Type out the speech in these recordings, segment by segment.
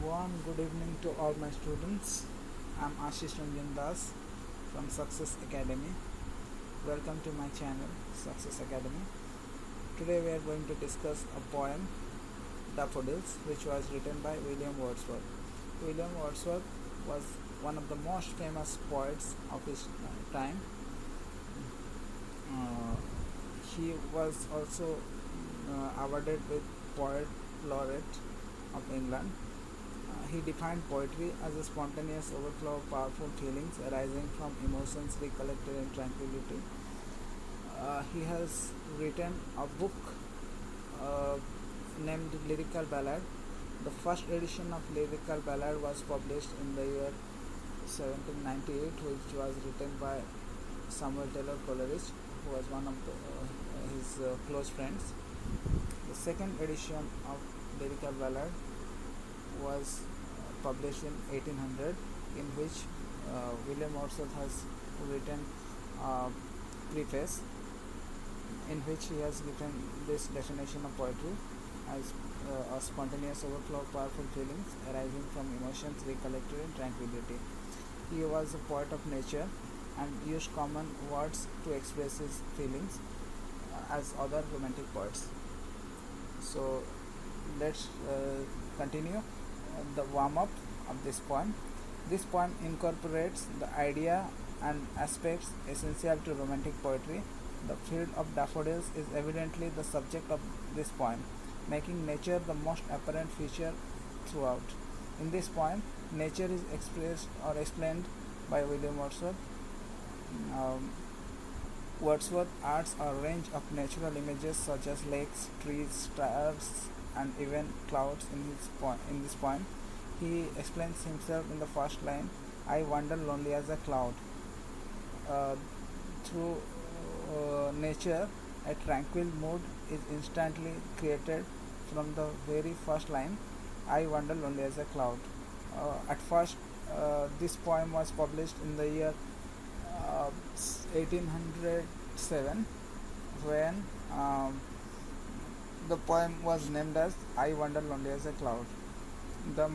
everyone. Good evening to all my students. I'm Ashish Ranjan Das from Success Academy. Welcome to my channel, Success Academy. Today we are going to discuss a poem, Daffodils, which was written by William Wordsworth. William Wordsworth was one of the most famous poets of his time. Uh, he was also awarded with Poet Laureate of England. He defined poetry as a spontaneous overflow of powerful feelings arising from emotions recollected in tranquility. He has written a book uh, named Lyrical Ballad. The first edition of Lyrical Ballad was published in the year 1798, which was written by Samuel Taylor Coleridge, who was one of his close friends. The second edition of Lyrical Ballad was published in 1800, in which William Wordsworth has written a preface in which he has given this definition of poetry as a spontaneous overflow of powerful feelings arising from emotions recollected in tranquility. He was a poet of nature and used common words to express his feelings as other romantic poets. So let's continue the warm-up of this poem. This poem incorporates the idea and aspects essential to romantic poetry. The field of daffodils is evidently the subject of this poem, making nature the most apparent feature throughout. In this poem, nature is expressed or explained by William Wordsworth. Um, Wordsworth adds a range of natural images such as lakes, trees, stars, and even clouds in this poem. He explains himself in the first line, "I wander lonely as a cloud." Through nature, a tranquil mood is instantly created from the very first line, "I wander lonely as a cloud." At first, this poem was published in the year 1807, when the poem was named as "I Wander Lonely as a Cloud." The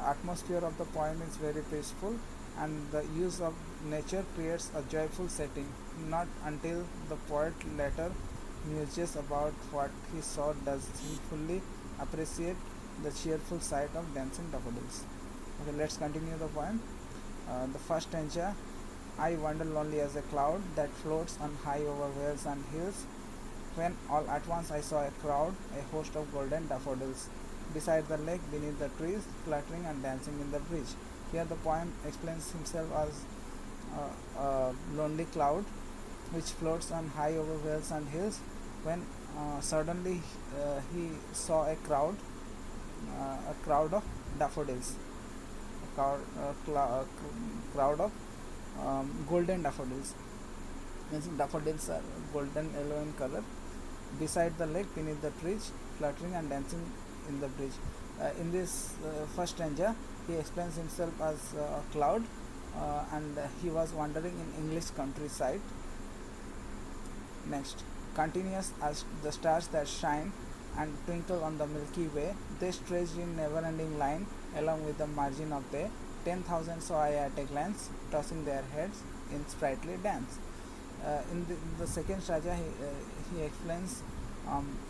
atmosphere of the poem is very peaceful, and the use of nature creates a joyful setting. Not until the poet later muses about what he saw does he fully appreciate the cheerful sight of dancing daffodils. Okay, let's continue the poem. The first stanza, "I wander lonely as a cloud that floats on high over vales and hills, when all at once I saw a crowd, a host of golden daffodils, beside the lake, beneath the trees, fluttering and dancing in the breeze." Here the poem explains himself as a lonely cloud which floats on high over vales and hills, when suddenly he saw a crowd of daffodils, crowd of golden daffodils. Means daffodils are golden yellow in color, beside the lake, beneath the trees, fluttering and dancing in the breeze. In this first stanza, he explains himself as a cloud, and he was wandering in English countryside. Next, continuous as the stars that shine and twinkle on the Milky Way, they stretched in never-ending line along with the margin of the 10,000 saw I at a glance, tossing their heads in sprightly dance. In the second stanza, he explains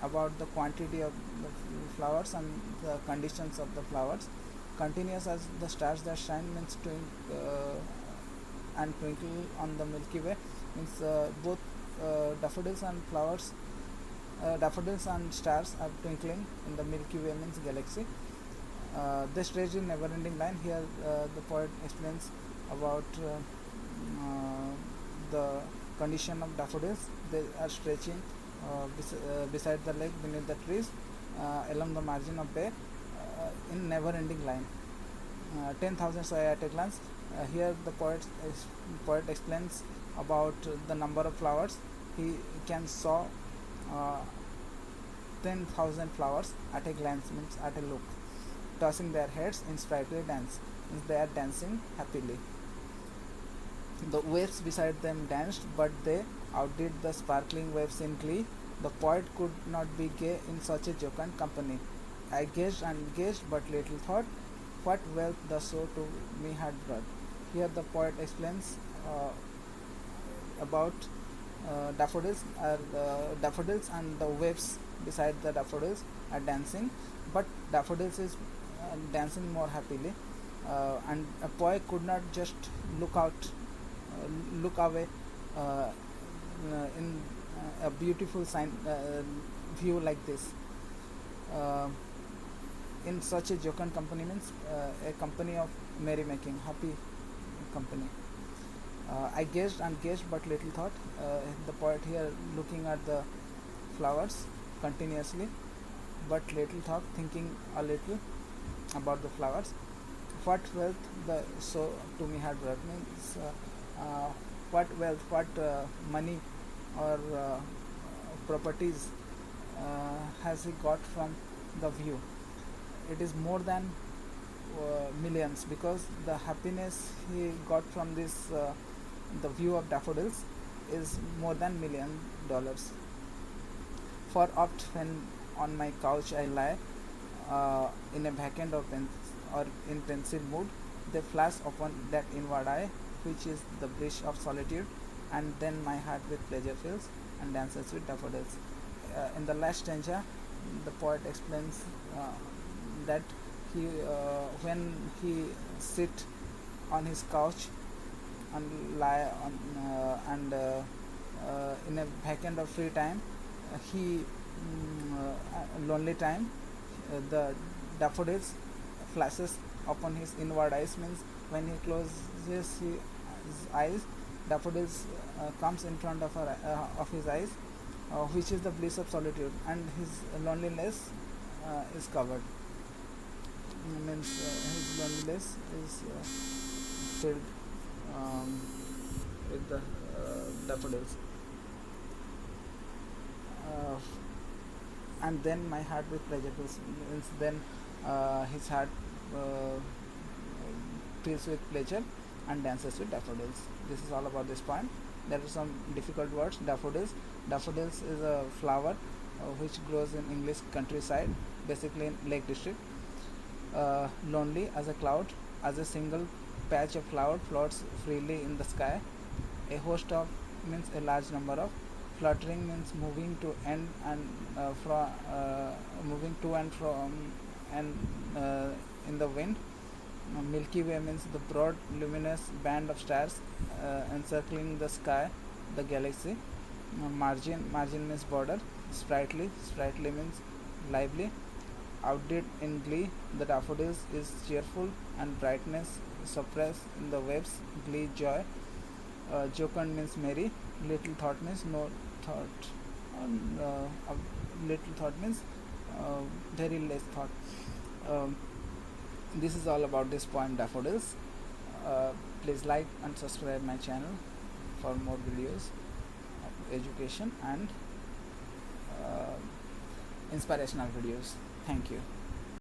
about the quantity of the flowers and the conditions of the flowers. Continuous as the stars that shine means and twinkle on the Milky Way means both daffodils and flowers, daffodils and stars are twinkling in the Milky Way means galaxy. They stretch in never-ending line. Here the poet explains about the condition of daffodils. They are stretching beside the lake, beneath the trees, along the margin of bay, in never-ending line. 10,000 saw at a glance. Here the poet explains about the number of flowers. He can saw 10,000 flowers at a glance means at a look, tossing their heads in sprightly dance means they are dancing happily. The waves beside them danced, but they outdid the sparkling waves in glee. The poet could not be gay in such a jocund company. I gazed and gazed, but little thought what wealth the soul to me had brought. Here the poet explains about daffodils and the waves beside the daffodils are dancing, but daffodils is dancing more happily, and a poet could not just look out, look away in a beautiful view like this. Uh, in such a jocund company means a company of merrymaking, happy company. I gazed and gazed, but little thought. The poet here looking at the flowers continuously, but little thought, thinking a little about the flowers. What wealth the so to me had brought means what wealth, what money or properties has he got from the view. It is more than millions, because the happiness he got from this the view of daffodils is more than $1 million. For oft when on my couch I lie, in a vacant or in pensive mood, they flash upon that inward eye, which is the blush of solitude, and then my heart with pleasure fills and dances with daffodils. In the last stanza, the poet explains that when he sit on his couch and lie on in a vacant or free time, he lonely time, the daffodils flashes upon his inward eyes means when he closes his eyes, daffodils comes in front of his eyes, which is the bliss of solitude, and his loneliness is covered. Means his loneliness is filled with the daffodils. Uh, and then my heart with pleasure fills, means then his heart uh, fills with pleasure and dances with daffodils. This is all about this poem. There are some difficult words. Daffodils is a flower which grows in English countryside, basically in Lake District. Lonely as a cloud, as a single patch of cloud floats freely in the sky. A host of means a large number of. Fluttering means moving to and moving to and from and in the wind. Milky Way means the broad luminous band of stars encircling the sky, the galaxy. Margin means border. Sprightly means lively. Outdid in glee, the daffodils is cheerful, and brightness suppressed in the waves, glee, joy. Jocund means merry. Little thought means no thought. Little thought means very less thought. Um, this is all about this poem, Daffodils. Please like and subscribe my channel for more videos of education and inspirational videos. Thank you.